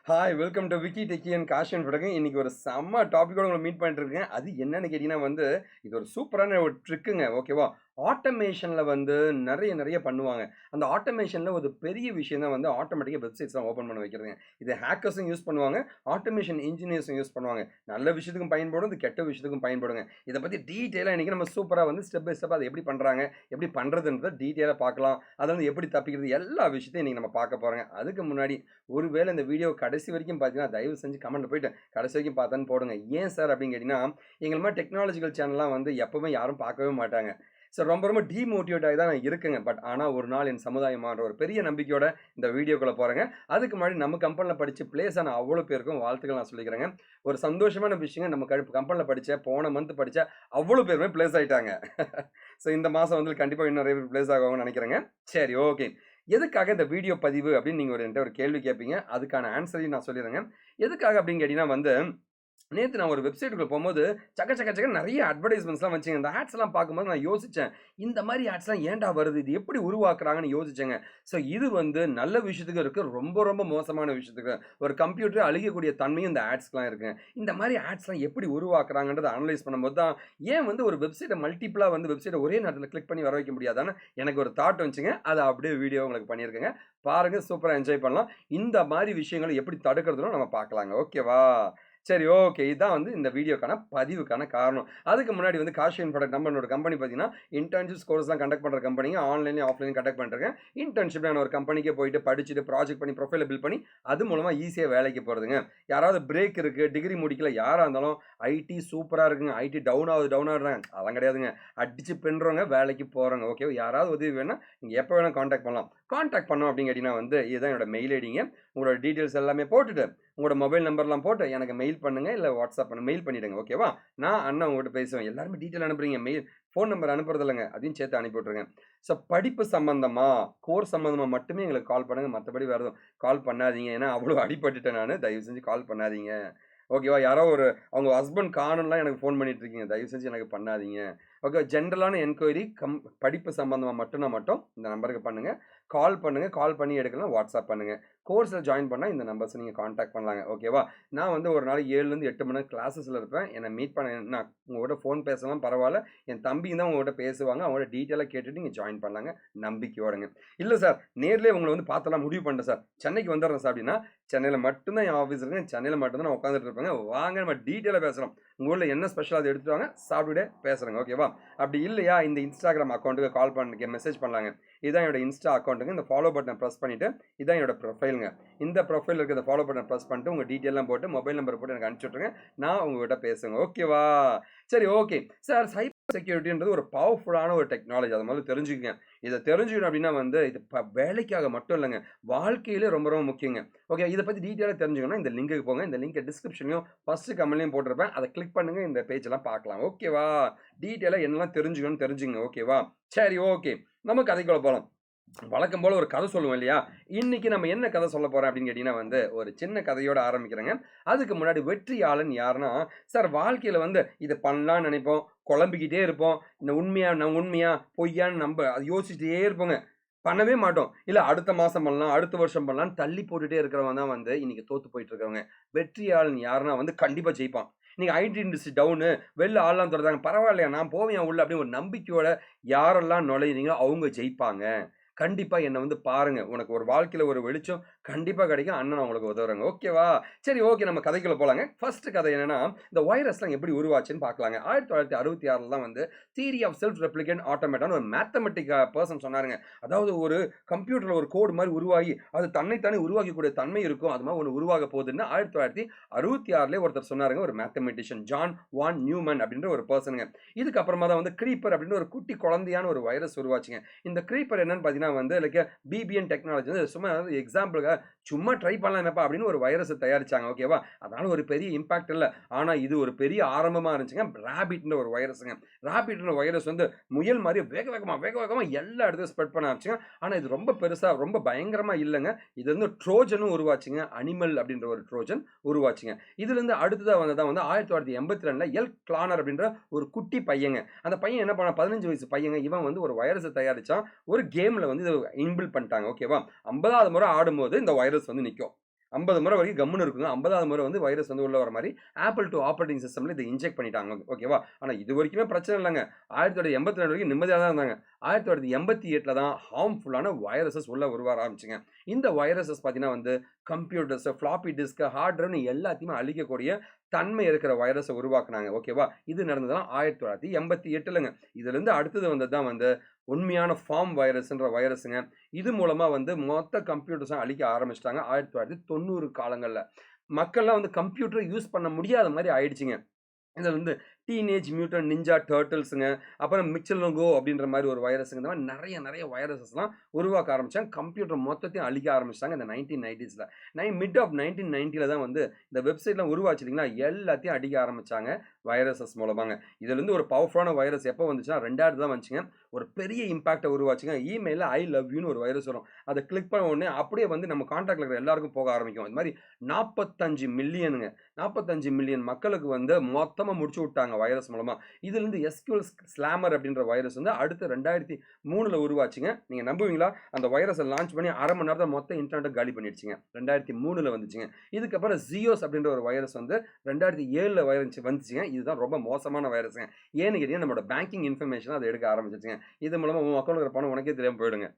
Hi welcome to Vicky Techie and caution படகு. இன்னைக்கு ஒரு செம்ம டாபிக்கோட உங்களை மீட் பண்ணிட்டு இருக்கேன். அது என்னன்னு கேட்டீங்கன்னா இது ஒரு சூப்பரான ஒரு ட்ரிக்குங்க. ஓகேவா? ஆட்டோமேஷன்ல நிறைய நிறைய பண்ணுவாங்க. அந்த ஆட்டோமேஷன்ல ஒரு பெரிய விஷயம் தான் ஆட்டோமேட்டிக்கா வெப்சைட்ஸ்லாம் ஓப்பன் பண்ண வைக்கிறதுங்க. இது ஹேக்கர்ஸும் யூஸ் பண்ணுவாங்க. ஆட்டோமேஷன் இன்ஜினியர்ஸும் யூஸ் பண்ணுவாங்க. நல்ல விஷயத்துக்கும் பயன்படும். இது கெட்ட விஷயத்துக்கும் பயன்படுங்க. இத பத்தி டீட்டெயிலா இன்னைக்கு நம்ம சூப்பரா ஸ்டெப் பை ஸ்டெப்பா அத எப்படி பண்றாங்க? எப்படி பண்றதுன்றத டீட்டெயிலா பார்க்கலாம். அதுலருந்து எப்படி தப்பிக்கிறது? எல்லா விஷயத்தையும் இன்னைக்கு நம்ம பார்க்க போறோங்க. அதுக்கு முன்னாடி ஒருவேளை இந்த வீடியோ கடைசி வரைக்கும் பார்த்தீங்கன்னா, தயவு செஞ்சு கமெண்ட்ல போயிட்டு கடைசி வரைக்கும் பார்த்தேன்னு போடுங்க. ஏன் சார் அப்படின்னு கேட்டீங்கன்னா, எங்கள மாரி டெக்னாலஜிக்கல் சேனல்லாம் எப்பவுமே யாரும் பார்க்கவே மாட்டாங்க. ஸோ ரொம்ப ரொம்ப டீமோட்டிவேட் ஆகி தான் நான் இருக்கேங்க. பட் ஆனா ஒரு நாள் என் சமுதாயம் மாறும் ஒரு பெரிய நம்பிக்கையோட இந்த வீடியோக்குள்ள போறேங்க. அதுக்கு முன்னாடி நம்ம கம்பெனில படிச்சு பிளேஸ் ஆன அவ்வளோ பேருக்கும் வாழ்த்துக்கள் நான் சொல்லிக்கிறேங்க. ஒரு சந்தோஷமான விஷயங்க நம்ம கம்பெனில படிச்ச போன மந்த் படிச்ச அவ்வளோ பேருமே பிளேஸ் ஆயிட்டாங்க. ஸோ இந்த மாசம் கண்டிப்பா இன்னும் நிறைய பேர் பிளேஸ் ஆகுவாங்கன்னு நினைக்கிறேங்க. சரி, ஓகே. எதுக்காக இந்த வீடியோ பதிவு அப்படின்னு நீங்க என்கிட்ட ஒரு கேள்வி கேட்பீங்க. அதுக்கான ஆன்சரையும் நான் சொல்லிடுறேங்க. எதுக்காக அப்படின்னு கேட்டீங்கன்னா நேத்து நான் ஒரு வெப்சைட்டுக்குள்ள போம்போது, சக்க சக்க சக்கன்னு நெறைய அட்வர்டைஸ்மென்ட்ஸ்லாம் வந்துச்சுங்க. இந்த ஆட்ஸ்லாம் பார்க்கும்போது நான் யோசிச்சேன். இந்த மாரி ஆட்ஸ்லாம் ஏன்டா வருது? இது எப்படி உருவாக்குறாங்கன்னு யோசிச்சேங்க. ஸோ இது நல்ல விஷயத்துக்கும் இருக்கு. ரொம்ப ரொம்ப மோசமான விஷயத்துக்கு. ஒரு கம்ப்யூட்டரே அழிக்கக்கூடிய தன்மையும் இந்த ஆட்ஸ்க்குலாம் இருக்குங்க. இந்த மாரி ஆட்ஸ்லாம் எப்படி உருவாக்குறாங்கன்றத அனலைஸ் பண்ணும்போது தான், ஏன் ஒரு வெப்சைட்ட மல்டிபிளா வெப்சைட்ட ஒரே நேரத்தில கிளிக் பண்ணி வர வைக்க முடியாதான்னு எனக்கு ஒரு தாட் வந்துச்சுங்க. அத அப்படியே வீடியோ உங்களுக்கு பண்ணியிருக்கேங்க. பாருங்க, சூப்பரா என்ஜாய் பண்ணலாம். இந்த மாரி விஷயங்கள எப்படி தடுக்கிறதுன்னு நம்ம பார்க்கலாங்க. ஓகேவா? சரி, ஓகே. இதான் இந்த வீடியோக்கான பதிவுக்கான காரணம். அதுக்கு முன்னாடி காஷியன் ப்ராடக்ட் நம்மளோட கம்பெனி பார்த்தீங்கன்னா, இன்டர்ன்ஷிப்ஸ் கோர்ஸ்லாம் கண்டக்ட் பண்ற கம்பெனிங்க. ஆன்லைன்லயும், ஆஃப்லைன்லயும் கண்டக்ட் பண்ணிட்டுருக்கேன். இன்டர்ன்ஷிப் நான் ஒரு கம்பெனிக்கே போயிட்டு படிச்சுட்டு, ப்ராஜெக்ட் பண்ணி, ப்ரொஃபைல பில்ட் பண்ணி, அது மூலமா ஈஸியா வேலைக்கு போறதுங்க. யாராவது பிரேக் இருக்கு, டிகிரி முடிக்கல, யாரா இருந்தாலும் ஐடி சூப்பரா இருக்குங்க. ஐடி டவுன் ஆகுது, டவுன் ஆகுதுறாங்க. அதெல்லாம் கிடையாதுங்க. அடிச்சு பின்றவங்க வேலைக்கு போறோங்க. ஓகேவா? யாராவது உதவி வேணும்னா, நீங்க எப்ப வேணா கான்டாக்ட் பண்ணலாம். கான்டாக்ட் பண்ணோம் அப்படின்னு கேட்டீங்கன்னா இதுதான் என்னோட மெயில் ஐடிங்க. உங்களோட டீட்டெயில்ஸ் எல்லாமே போட்டுட்டு உங்களோட மொபைல் நம்பர்லாம் போட்டு எனக்கு மெயில் பண்ணுங்க. இல்ல வாட்ஸ்அப் மெயில் பண்ணிடுங்க. ஓகேவா? நான் அண்ணன் உங்ககிட்ட பேசுவேன். எல்லாருமே டீட்டெயில் அனுப்புறீங்க. ஃபோன் நம்பர் அனுப்புறது இல்லங்க. அதையும் சேர்த்து அனுப்பி விட்டுருங்க. ஸோ படிப்பு சம்பந்தமா, கோர்ஸ் சம்பந்தமா மட்டுமே எங்களுக்கு கால் பண்ணுங்க. மத்தபடி வேற எதுவும் கால் பண்ணாதீங்க. ஏன்னா அவ்வளோ அடிபட்டுட்டேன் நானு. தயவு செஞ்சு கால் பண்ணாதீங்க. ஓகேவா? யாரோ அவங்க ஹஸ்பண்ட் காணோம்லாம் எனக்கு ஃபோன் பண்ணிட்டு இருக்கீங்க. தயவு செஞ்சு எனக்கு பண்ணாதீங்க. ஓகே. ஜென்ரலான என்கொயரி படிப்பு சம்பந்தமா மட்டும் இந்த நம்பருக்கு பண்ணுங்க. கால் பண்ணுங்க. கால் பண்ணி எடுக்கலாம். வாட்ஸ்அப் பண்ணுங்க. கோர்ஸ்ல ஜாயின் பண்ணா இந்த நம்பர்ஸ நீங்க கான்டாக்ட் பண்ணலாங்க. ஓகேவா? நான் ஒரு நாளைக்கு 7லேருந்து 8 மணி நேரம் கிளாஸஸ்ல இருப்பேன். என்ன மீட் பண்ண நான் உங்ககிட்ட ஃபோன் பேசலாம் பரவால்ல. என் தம்பிங்க தான் உங்ககிட்ட பேசுவாங்க. அவங்களோட டீட்டெயிலா கேட்டுட்டு நீங்க ஜாயின் பண்ணலாங்க. நம்பிக்கையோடங்க. இல்ல சார், நேர்லயே உங்கள பார்த்தலாம் முடிவு பண்ணிட்டேன் சார். சென்னைக்கு வந்துடுறேன் சார் அப்படின்னா, சென்னையில மட்டும் தான் என் ஆஃபீஸ் இருக்குங்க. சென்னையில மட்டும் தான் நான் உட்கார்ந்துட்டு இருப்பேங்க. வாங்க நம்ம டீட்டெயிலா பேசலாம். உங்க ஊர்ல என்ன ஸ்பெஷல் அத எடுத்துட்டு வாங்க. சாப்பிட்டுட்டே பேசுறேங்க. ஓகேவா? அப்படி இல்லையா, இந்த Instagram அக்கவுண்ட்க்கு கால் பண்ணி மெசேஜ் பண்ணலாங்க. இதான் என்னோட இன்ஸ்டா அக்கவுண்ட்டுங்க. இந்த ஃபாலோ பட்டன பிரஸ் பண்ணிட்டு, இதான் என்னோட ப்ரொஃபைல்ங்க. இந்த ப்ரொஃபைல்ல இருக்க இந்த ஃபாலோ பட்டன பிரஸ் பண்ணிட்டு, உங்க டீட்டெயில்லாம் போட்டு, மொபைல் நம்பர் போட்டு எனக்கு அனுப்பிச்சு விட்டுருங்க. நான் உங்ககிட்ட பேசுவேங்க. ஓகேவா? சரி, ஓகே. சார், சைபர் செக்யூரிட்டின்றது ஒரு பவர்ஃபுல்லான ஒரு டெக்னாலஜி. அத முதல்ல தெரிஞ்சுக்கங்க. இத தெரிஞ்சுக்கணும் அப்படின்னா இது வேலைக்காக மட்டும் இல்லங்க. வாழ்க்கையிலே ரொம்ப ரொம்ப முக்கியங்க. ஓகே. இத பத்தி டீட்டெயிலா தெரிஞ்சுக்கணும்னா இந்த லிங்க்குக்கு போங்க. இந்த லிங்க்க டிஸ்கிரிப்ஷன்லயும் ஃபர்ஸ்ட் கமெண்ட்லயும் போட்டிருப்பேன். அத கிளிக் பண்ணுங்க. இந்த பேஜ் எல்லாம் பார்க்கலாம். ஓகேவா? டீட்டெயிலா என்னலாம் தெரிஞ்சுக்கணும்னு தெரிஞ்சுக்கங்க. ஓகேவா? சரி, ஓகே. நம்ம கதைக்குள்ள போலாம். வழக்கம் போல ஒரு கதை சொல்லுவோம் இல்லையா? இன்னைக்கு நம்ம என்ன கதை சொல்லப் போறோம் அப்படின்னு கேட்டீங்கன்னா ஒரு சின்ன கதையோட ஆரம்பிக்கிறேங்க. அதுக்கு முன்னாடி வெற்றியாளன் யாருன்னா, சார் வாழ்க்கையில இத பண்ணலாம்னு நினைப்போம். குழம்பிக்கிட்டே இருப்போம். நான் உண்மையா, பொய்யான்னு அது யோசிச்சுட்டே இருப்போங்க. பண்ணவே மாட்டோம். இல்ல அடுத்த மாசம் பண்ணலாம், அடுத்த வருஷம் பண்ணலாம்ன்னு தள்ளி போட்டுட்டே இருக்கிறவன் தான் இன்னைக்கு தோத்து போயிட்டு இருக்கிறவங்க. வெற்றியாளன் யாருன்னா கண்டிப்பா ஜெயிப்பான். இன்னைக்கு ஐடி இண்டஸ்ட்ரி டவுனு, வெளில ஆள்லாம் தொறந்தாங்க. பரவாயில்லையா, நான் போவேன் உள்ள அப்படின்னு ஒரு நம்பிக்கையோட யாரெல்லாம் நுழையிறீங்களோ அவங்க ஜெயிப்பாங்க. கண்டிப்பா என்ன பாருங்க. உனக்கு ஒரு வாழ்க்கையில ஒரு வெளிச்சம் கண்டிப்பா கிடைக்கும். அண்ணன் நான் உங்களுக்கு உதவுறேங்க. ஓகேவா? சரி, ஓகே. நம்ம கதைக்குள்ள போலாங்க. ஃபர்ஸ்ட் கதை என்னன்னா, இந்த வைரஸ்லாம் எப்படி உருவாச்சுன்னு பார்க்கலாங்க. 1966ல தான் தியரி ஆஃப் செல்ஃப் ரெப்ளிகேட் ஆட்டோமேட்டான்னு ஒரு மேத்தமெட்டிக் பெர்சன் சொன்னாருங்க. அதாவது ஒரு கம்ப்யூட்டர்ல ஒரு கோட் மாரி உருவாகி, அது தன்னைத்தானே உருவாக்கக்கூடிய தன்மை இருக்கும். அது மாரி ஒண்ணு உருவாக போகுதுன்னு 1966லயே ஒருத்தர் சொன்னாருங்க. ஒரு மேத்தமெட்டிஷியன் ஜான் வான் நியூமன் அப்படின்ற ஒரு பெர்சனுங்க. இதுக்கு அப்புறமா தான் கிரீப்பர் அப்படின்னு ஒரு குட்டி குழந்தையான ஒரு வைரஸ் உருவாச்சுங்க. இந்த கிரீப்பர் என்னன்னு பார்த்தீங்கன்னா லைக் பிபிஎன் டெக்னாலஜி சும்மா எக்ஸாம்பிளுக்காக சும்மா ட்ரை பண்ணலாமேப்பா அப்படின்னு ஒரு வைரஸ் தயாரிச்சாங்க. ஓகேவா? அதனால ஒரு பெரிய இம்பாக்ட் இல்ல. ஆனா இது ஒரு பெரிய ஆரம்பமா இருந்துச்சுங்க. ராபிட்ன்ற ஒரு வைரஸ்ங்க. ராபிட்ன்ற வைரஸ் முயல் மாதிரி வேக வேகமா எல்லா இடத்தையும் ஸ்ப்ரெட் பண்ண ஆரம்பிச்சுங்க. ஆனா இது ரொம்ப பெருசா ரொம்ப பயங்கரமா இல்லங்க. இது ட்ரோஜனும் உருவாச்சுங்க. அனிமல் அப்படின்ற ஒரு ட்ரோஜன் உருவாச்சுங்க. இதுல இருந்து அடுத்ததா வந்ததா 1982ல எல் கிளானர் அப்படின்ற ஒரு குட்டி பையங்க. அந்த பையன் என்ன பண்ணா, 15 வயசு பையங்க. இவன் ஒரு வைரஸ தயாரிச்சான். ஒரு கேம்ல இத இன்பில்ட் பண்ணிட்டாங்க. ஓகேவா? 50வது முறை ஆடும்போது இந்த வைரஸ் நிக்கும். 50 முறை வரைக்கும் கம்முன்னு இருக்குங்க. 50வது முறை வந்து வைரஸ் வந்து உள்ள வர மாரி ஆப்பிள் டூ ஆப்பரேட்டிங் சிஸ்டம்ல இத இன்ஜெக்ட் பண்ணிட்டாங்க. ஓகேவா? ஆனா இது வரைக்குமே பிரச்சனை இல்லங்க. 1982 வரைக்கும் நிம்மதியா தான் இருந்தாங்க. 1988ல தான் ஹார்ம்ஃபுல்லான வைரஸஸ் உள்ள உருவ ஆரம்பிச்சுங்க. இந்த வைரஸஸ் பார்த்தீங்கன்னா வந்து கம்ப்யூட்டர்ஸ், ஃப்ளாப்பி டிஸ்க், ஹார்ட் டிரைவ்னு எல்லாத்தையுமே அழிக்கக்கூடிய தன்மை இருக்கிற வைரஸ உருவாக்குனாங்க. ஓகேவா? இது நடந்ததுலாம் 1988லங்க. இதிலிருந்து அடுத்தது வந்தது தான் வந்து உண்மையான ஃபார்ம் வைரஸ்ன்ற வைரஸ்ங்க. இது மூலமா வந்து மொத்த கம்ப்யூட்டர்ஸ அழிக்க ஆரம்பிச்சுட்டாங்க 1990 காலங்கள்ல. மக்கள்லாம் வந்து கம்ப்யூட்டர யூஸ் பண்ண முடியாத மாரி ஆயிடுச்சுங்க. இதுல வந்து டீனேஜ் மியூட்டன்ட் நிஞ்சா டர்ட்டில்ஸுங்க, அப்புறம் மிச்சலங்கோ அப்படின்ற மாரி ஒரு வைரஸுங்க. இந்த மாரி நெறைய வைரஸஸ்லாம் உருவாக்க ஆரம்பிச்சாங்க. கம்ப்யூட்டர் மொத்தத்தையும் அழிக்க ஆரம்பிச்சுட்டாங்க இந்த 1990ஸ்ல. மிட் ஆஃப் 1990ல தான் வந்து இந்த வெப்சைட்லாம் உருவாச்சு இல்லைங்களா? எல்லாத்தையும் அடிக்க ஆரம்பிச்சாங்க வைரஸஸ் மூலமாங்க. இதுலருந்து ஒரு பவர்ஃபுல்லான வைரஸ் எப்போ வந்துச்சுன்னா 2000 தான் வந்துச்சுங்க. ஒரு பெரிய இம்பாக்ட்ட உருவாச்சுங்க. இமெயில்ல ஐ லவ் யூன்னு ஒரு வைரஸ் வரும். அத கிளிக் பண்ண உடனே அப்படியே வந்து நம்ம கான்டாக்ட்ல இருக்கிற எல்லாருக்கும் போக ஆரம்பிக்கும். இது மாரி 45 மில்லியனுங்க. 45 மில்லியன் மக்களுக்கு வந்து மொத்தமா முடிச்சு விட்டாங்க வைரஸ் மூலமா. இதிலிருந்து எஸ்கியூஎல் ஸ்லாமர் அப்படின்ற வைரஸ் வந்து அடுத்து 2003ல உருவாச்சுங்க. நீங்க நம்புவீங்களா? அந்த வைரஸ லான்ச் பண்ணி 1/2 மணி நேரத்துல மொத்த இன்டர்நெட்ட காலி பண்ணிடுச்சுங்க. 2003ல வந்துச்சுங்க. இதுக்கப்புறம் ஜியோஸ் அப்படின்ற ஒரு வைரஸ் வந்து 2007ல வந்துச்சுங்க. இதுதான் ரொம்ப மோசமான வைரஸ்ங்க. ஏன்னு கேட்டீங்கன்னா, நம்மளோட பேங்கிங் இன்ஃபர்மேஷன அது எடுக்க ஆரம்பிச்சுச்சுங்க. இது மூலமா உன் அக்கவுண்ட்ல இருக்கிற பணம் உனக்கே தெரியாம போயிடுங்க.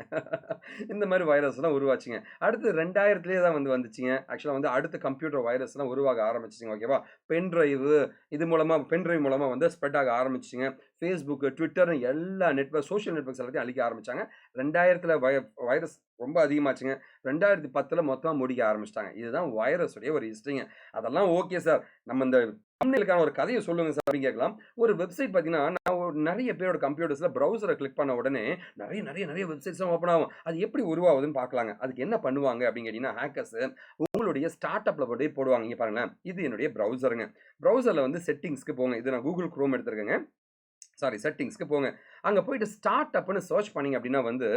இந்த மாரி வைரஸ்லாம் உருவாச்சுங்க. அடுத்து 2000த்திலேயே தான் வந்துச்சுங்க. ஆக்சுவலா வந்து அடுத்த கம்ப்யூட்டர் வைரஸ்லாம் உருவாக ஆரம்பிச்சுச்சுங்க. ஓகேவா? பென் டிரைவு இது மூலமா பென் டிரைவ் மூலமா வந்து ஸ்ப்ரெட் ஆக ஆரம்பிச்சுச்சுங்க. Facebook, Twitterன்னு எல்லா சோசியல் நெட்வொர்க்ஸ் எல்லாத்தையும் அழிக்க ஆரம்பிச்சாங்க. 2000த்தில வைரஸ் ரொம்ப அதிகமாச்சுங்க. 2010ல மொத்தமா முடிக்க ஆரம்பிச்சுட்டாங்க. இதுதான் வைரஸ் உடைய ஒரு ஹிஸ்டரிங்க. அதெல்லாம் ஓகே சார். நம்ம இந்த தம்ப்நெயிலுக்கான ஒரு கதைய சொல்லுங்க சார் அப்படின்னு கேட்கலாம். ஒரு வெப்சைட் பார்த்தீங்கன்னா, நான் நெறைய பேரோட கம்ப்யூட்டர்ஸ்ல ப்ரௌசர கிளிக் பண்ண உடனே நெறைய வெப்சைட்ஸ்லாம் ஓப்பன் ஆகும். அது எப்படி உருவாகுதுன்னு பார்க்கலாங்க. அதுக்கு என்ன பண்ணுவாங்க அப்படின்னு கேட்டீங்கன்னா, ஹேக்கர்ஸ் உங்களுடைய ஸ்டார்ட் அப்ல போடுவாங்க. இங்க பாருங்களேன். இது என்னுடைய ப்ரௌசருங்க. ப்ரௌசர்ல வந்து செட்டிங்ஸ்க்கு போங்க. இது நான் Google Chrome எடுத்திருக்கேங்க. செட்டிங்ஸ்க்கு போங்க. அங்க போயிட்டு ஸ்டார்ட் அப்ன்னு சர்ச் பண்ணீங்க அப்படின்னா வந்து,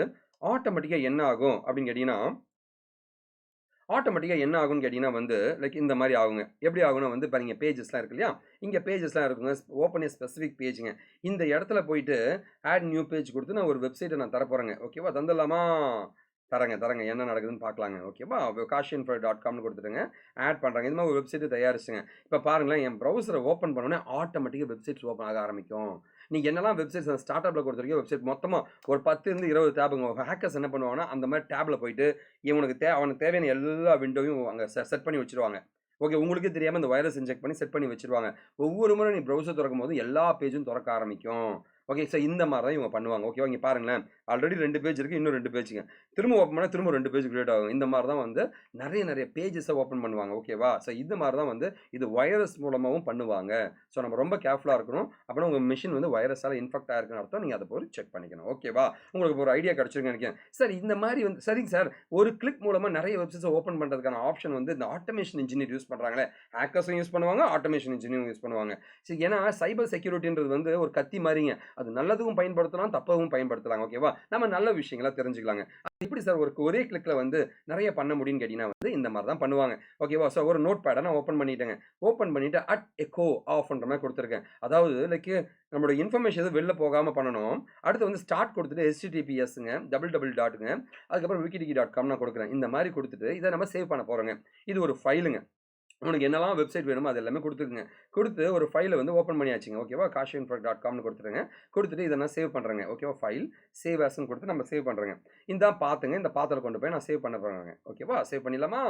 ஆட்டோமேட்டிக்கா என்ன ஆகும் அப்படின்னு கேட்டீங்கன்னா ஆட்டோமேட்டிக்கா என்ன ஆகும்னு கேட்டீங்கன்னா வந்து, லைக் இந்த மாரி ஆகுங்க. எப்படி ஆகும்னா வந்து பாருங்க பேஜஸ்லாம் இருக்கு இல்லையா? இங்க பேஜஸ்லாம் இருக்குங்க. ஓப்பன் எ ஸ்பெசிஃபிக் பேஜ்ங்க. இந்த இடத்துல போயிட்டு ஆட் நியூ பேஜ் குடுத்து நான் ஒரு வெப்சைட்ட நான் தரப்போறேங்க. ஓகேவா? தந்துடலாமா? தரேங்க. என்ன நடக்குதுன்னு பார்க்கலாங்க. ஓகேவா? காஷியன்ஃபை.காம்னு குடுத்துட்டுங்க. ஆட் பண்றாங்க. இது மாரி ஒரு வெப்சைட்ட தயாரிச்சுங்க. இப்ப பாருங்களேன், என் ப்ரௌசர ஓப்பன் பண்ணோனே ஆட்டோமேட்டிக்கா வெப்சைட்ஸ் ஓப்பன் ஆக ஆரம்பிக்கும். நீங்க என்னலாம் வெப்சைட்ஸ் ஸ்டார்ட் அப்ல பொறுத்தவரைக்கும் வெப்சைட் மொத்தமா ஒரு 10 இருந்து 20 டேப்ங்க. ஹேக்கர்ஸ் என்ன பண்ணுவாங்கன்னா, அந்த மாரி டேப்ல போயிட்டு இவனுக்கு அவனுக்கு தேவையான எல்லா விண்டோவையும் அங்க செட் பண்ணி வச்சுருவாங்க. ஓகே. உங்களுக்கே தெரியாம இந்த வைரஸ் இன்ஜெக்ட் பண்ணி செட் பண்ணி வச்சுருவாங்க. ஒவ்வொரு முறை நீ ப்ரௌசர் தொறக்கும்போது எல்லா பேஜும் தொறக்க ஆரம்பிக்கும். ஓகே. இந்த மாரி தான் இவங்க பண்ணுவாங்க. ஓகேவா? இங்க பாருங்களேன். ஆல்ரெடி 2 பேஜ் இருக்கு. இன்னும் 2 பேஜ்ங்க. திரும்ப ஓப்பன் பண்ணா திரும்ப 2 பேஜ் கிரியேட் ஆகும். இந்த மாரி தான் வந்து நெறைய பேஜஸ ஓப்பன் பண்ணுவாங்க. ஓகேவா? இது மாரி தான் வந்து இது வைரஸ் மூலமாவும் பண்ணுவாங்க. நம்ம ரொம்ப கேர்ஃபுல்லா இருக்கணும். அப்பனா உங்க மெஷின் வந்து வைரஸால இன்ஃபெக்ட் ஆயிருக்குன்னு அர்த்தம். நீங்க அத போய் செக் பண்ணிக்கணும். ஓகேவா? உங்களுக்கு இப்போ ஒரு ஐடியா கிடைச்சிருக்குன்னு நெனைக்கிறேன். சார் இந்த மாரி வந்து சரிங்க சார். ஒரு கிளிக் மூலமா நெறைய வெப்சைட்ஸ ஓப்பன் பண்றதுக்கான ஆப்ஷன் வந்து இந்த ஆட்டோமேஷன் இன்ஜினியர் யூஸ் பண்றாங்களே. ஹேக்கர்ஸும் யூஸ் பண்ணுவாங்க. ஆட்டோமேஷன் இன்ஜினியரும் யூஸ் பண்ணுவாங்க. சரி ஏன்னா சைபர் செக்யூரிட்டின்றது வந்து ஒரு கத்தி மாரிங்க. அது நல்லதுக்கும் பயன்படுத்தலாம், தப்பாவும் பயன்படுத்தலாம். ஓகேவா? நம்ம நல்ல விஷயங்கள தெரிஞ்சுக்கலாங்க. அது எப்படி சார் ஒரே கிளிக்ல வந்து நெறைய பண்ண முடியும்னு கேட்டீங்கன்னா வந்து இந்த மாரி தான் பண்ணுவாங்க. ஓகேவா? ஒரு நோட் பேட நான் ஓப்பன் பண்ணிட்டேங்க. ஓப்பன் பண்ணிட்டு எச்சோ ஆஃப்ன்ற மாரி குடுத்துருக்கேன். அதாவது லைக் நம்மளோட இன்ஃபர்மேஷன் எதுவும் வெளில போகாம பண்ணணும். அடுத்து வந்து ஸ்டார்ட் குடுத்துட்டு HTTPSங்க, டபிள் டாட்டுங்க, அதுக்கப்புறம் wikidiki.com நான் குடுக்குறேன். இந்த மாரி குடுத்துட்டு இத நம்ம சேவ் பண்ண போறோங்க. இது ஒரு ஃபைலுங்க. உனக்கு என்னலாம் வெப்சைட் வேணுமோ அது எல்லாமே குடுத்துக்குங்க. குடுத்து ஒரு ஃபைல வந்து ஓப்பன் பண்ணியாச்சுங்க. ஓகேவா? காஷியன்ஃபை.காம்னு குடுத்துருங்க. குடுத்துட்டு இத நான் சேவ் பண்றேங்க. ஓகேவா? ஃபைல் சேவ் ஆஸ்ன்னு குடுத்து நம்ம சேவ் பண்றேங்க. இந்தா பாத்துங்க. இந்த பாத்துல கொண்டு போய் நான் சேவ் பண்ண போறேங்க. ஓகேவா? சேவ் பண்ணிடலாமா?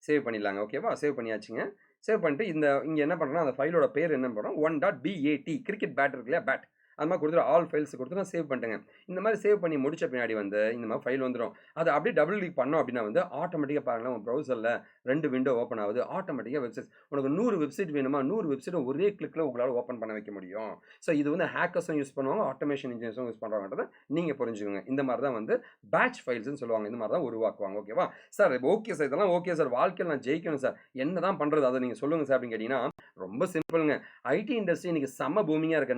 சேவ் பண்ணிடலாங்க. ஓகேவா? சேவ் பண்ணியாச்சுங்க. சேவ் பண்ணிட்டு இங்க என்ன பண்றேன்னா, அந்த ஃபைலோட பேர் என்ன போடுறோம் 1.bat கிரிக்கெட் பேட் இருக்கு இல்லையா? பேட். அது மாரி குடுத்துட்டு ஆல் ஃபைல்ஸ் குடுத்து நான் சேவ் பண்ணிட்டேங்க. இந்த மாரி சேவ் பண்ணி முடிச்ச பின்னாடி வந்து இந்த மாரி ஃபைல் வந்துரும். அத அப்படியே டபுள் கிளிக் பண்ணோம் அப்படின்னா வந்து ஆட்டோமேட்டிக்கா பாருங்களேன் உங்க ப்ரௌசர்ல 2 விண்டோ ஓப்பன் ஆகுது. ஆட்டோமேட்டிக்கா வெப்சைட்ஸ் உனக்கு 100 வெப்சைட் வேணுமா? 100 வெப்சைட்ட ஒரே கிளிக்ல உங்களால ஓப்பன் பண்ண வைக்க முடியும். இது வந்து ஹேக்கர்ஸும் யூஸ் பண்ணுவாங்க. ஆட்டோமேஷன் இன்ஜினியர்ஸும் யூஸ் பண்றாங்கன்றத நீங்க புரிஞ்சுக்கங்க. இந்த மாரி தான் வந்து பேட்ச் ஃபைல்ஸ்ன்னு சொல்லுவாங்க. இந்த மாரி தான் உருவாக்குவாங்க. ஓகேவா? Sir okay sir. இதெல்லாம் ஓகே சார். வாழ்க்கையில நான் ஜெயிக்கணும் சார். என்னதான் பண்றது? அத நீங்க சொல்லுங்க சார் அப்படின்னு கேட்டீங்கன்னா, ரொம்ப சிம்பிள்ங்க. ஐடி இண்டஸ்ட்ரி இன்னைக்கு செம்ம பூமிங்கா இருக்கு.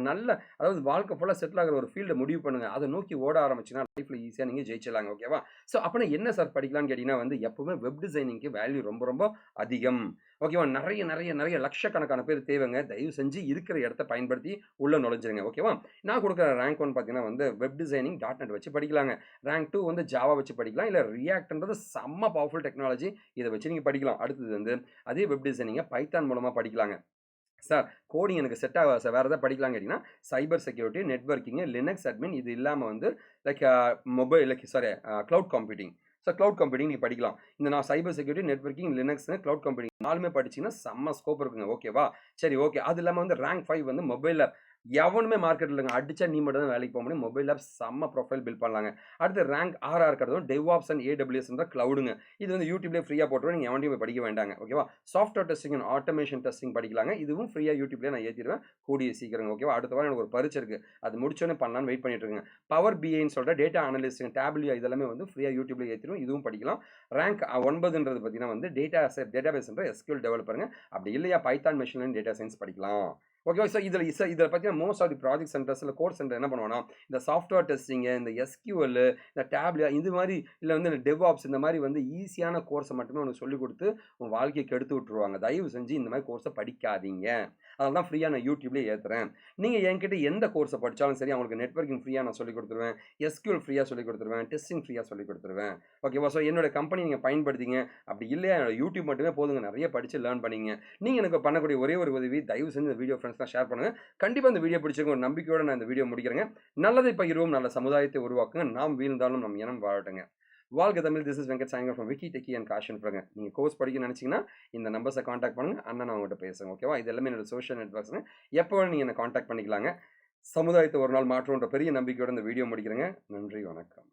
அதாவது வாழ்க்கை ஃபுல்லா செட்டில் ஆகுற ஒரு ஃபீல்ட முடிவு பண்ணுங்க. அத நோக்கி ஓட ஆரம்பிச்சீங்கன்னா லைஃப்ல ஈஸியா நீங்க ஜெயிச்சிடலாங்க. ஓகேவா? அப்பனா என்ன சார் படிக்கலாம்னு கேட்டீங்கன்னா வந்து எப்பவுமே வெப் டிசைனிங்க்கு வேல்யூ ரொம்ப அதிகம். ஓகேவா? நெறைய லட்சக்கணக்கான பேர் தேவைங்க. தயவு செஞ்சு இருக்கிற இடத்த பயன்படுத்தி உள்ள நுழைஞ்சிருங்க. ஓகேவா? நான் குடுக்குற ரேங்க் 1 பார்த்தீங்கன்னா வந்து வெப் டிசைனிங் .NET வச்சு படிக்கலாங்க. ரேங்க் 2 வந்து ஜாவா வச்சு படிக்கலாம். இல்ல ரியாக்ட்ன்றது செம்ம பவர்ஃபுல் டெக்னாலஜி. இத வச்சு நீங்க படிக்கலாம். அடுத்தது வந்து அதே வெப் டிசைனிங்க பைத்தான் மூலமா படிக்கலாங்க. சார் கோடிங் எனக்கு செட் ஆகாது சார். வேற ஏதாவது படிக்கலான்னு கேட்டீங்கன்னா, cyber security, networking, Linux admin இது இல்லாம வந்து like mobile like sorry cloud computing. So cloud computing நீங்க படிக்கலாம். இந்த நான் cyber security, networking, Linux, cloud computing 4மே படிச்சீங்கன்னா செம்ம ஸ்கோப் இருக்குங்க. ஓகேவா? சரி ஓகே. அது இல்லாம வந்து ரேங்க் 5 வந்து மொபைல்ல எவனுமே மார்க்கெட்ல இல்லங்க. அடிச்சா நீ மட்டும் தான் வேலைக்கு போ முடியும். மொபைல் ஆப் செம்ம ப்ரொஃபைல் பில்ட் பண்ணலாங்க. அடுத்து ரேங்க் 6 இருக்கிறது டெவ்ஆப்ஸ் அண்ட் ஏடபிள்யூஎஸ்ன்ற கிளவுடுங்க. இது வந்து YouTubeலயே ஃப்ரீயா போட்டுருவேன். நீங்க எவன்ட்டயும் போய் படிக்க வேண்டாங்க. ஓகேவா? Software testing and automation testing படிக்கலாங்க. இதுவும் ஃப்ரீயா YouTubeலயே நான் ஏத்திருவேன். கூடிய சீக்கிரங்க. ஓகேவா? அடுத்த வாரம் எனக்கு ஒரு பரீட்சை இருக்கு. அது முடிச்சோனே பண்ணலான்னு வெயிட் பண்ணிட்டு இருக்கேங்க. பவர் பிஐன்னு சொல்ற டேட்டா அனலிஸ்ட், டேப்லியோ இதெல்லாமே வந்து ஃப்ரீயா YouTubeல ஏத்திருவேன். இதுவும் படிக்கலாம். ரேங்க் 9ன்றது பார்த்தீங்கன்னா வந்து டேட்டாபேஸ்ன்ற எஸ்கியூஎல் டெவலப்பருங்க. அப்படி இல்லையா Python machine learning data science படிக்கலாம். ஓகேவா? இதில பார்த்தீங்கன்னா மோஸ்ட் ஆஃப் தி ப்ராஜெக்ட் சென்டர்ஸ்ல கோர் சென்டர் என்ன பண்ணுவான்னா, இந்த சாஃப்ட்வேர் டெஸ்டிங், இந்த எஸ்கியூஎல், இந்த டேப்லியோ இது மாரி இல்ல வந்து இந்த டெவ்ஆப்ஸ் இந்த மாரி வந்து ஈஸியான கோர்ஸ மட்டுமே உனக்கு சொல்லிக் குடுத்து, உன் வாழ்க்கைய கெடுத்து விட்டுருவாங்க. தயவு செஞ்சு இந்த மாரி கோர்ஸ படிக்காதீங்க. அதனால தான் ஃப்ரீயா நான் YouTubeலயே ஏத்துறேன். நீங்க என்கிட்ட எந்த கோர்ஸ படிச்சாலும் சரி, அவங்களுக்கு நெட்வொர்க்கிங் ஃப்ரீயா நான் சொல்லிக் குடுத்துருவேன். எஸ்கியூஎல் ஃப்ரீயா சொல்லிக் குடுத்துருவேன். டெஸ்டிங் ஃப்ரீயா சொல்லிக் குடுத்துருவேன். ஓகேவா? ஸோ என்னோட கம்பெனி நீங்க பயன்படுத்திங்க. அப்படி இல்லையா என்னோட YouTube மட்டுமே போதுங்க. நெறைய படிச்சு லேர்ன் பண்ணீங்க. நீங்க எனக்கு பண்ணக்கூடிய ஒரே ஒரு உதவி, தயவு செஞ்சு இந்த வீடியோ ஃப்ரெண்ட்ஸ்லாம் ஷேர் பண்ணுங்க. கண்டிப்பா இந்த வீடியோ பிடிச்சிருக்கும் ஒரு நம்பிக்கையோட நான் இந்த வீடியோ முடிக்கிறேங்க. நல்லதை பகிர்வோம், நல்ல சமுதாயத்தை உருவாக்குங்க. நாம் வீழ்ந்தாலும் நம் இனம் வாழட்டுங்க. வாழ்க Tamil. This is Venkat Sayangar from Vicky Techie and காஷன் ஃப்ரங்க. நீங்க கோர்ஸ் படிக்க நினைச்சீங்கன்னா, இந்த நம்பர்ஸ கான்டாக்ட் பண்ணுங்க. அண்ணன் அவங்ககிட்ட பேசுங்க. ஓகேவா? இது எல்லாமே என்னோட சோஷியல் நெட்வொர்க்ஸ்ங்க. எப்போ வேணாலும் நீங்க என்ன கான்டாக்ட் பண்ணிக்கலாங்க. சமுதாயத்தை ஒரு நாள் மாற்றுவோன்ற பெரிய நம்பிக்கையோட இந்த வீடியோ முடிக்கிறேங்க. நன்றி, வணக்கம்.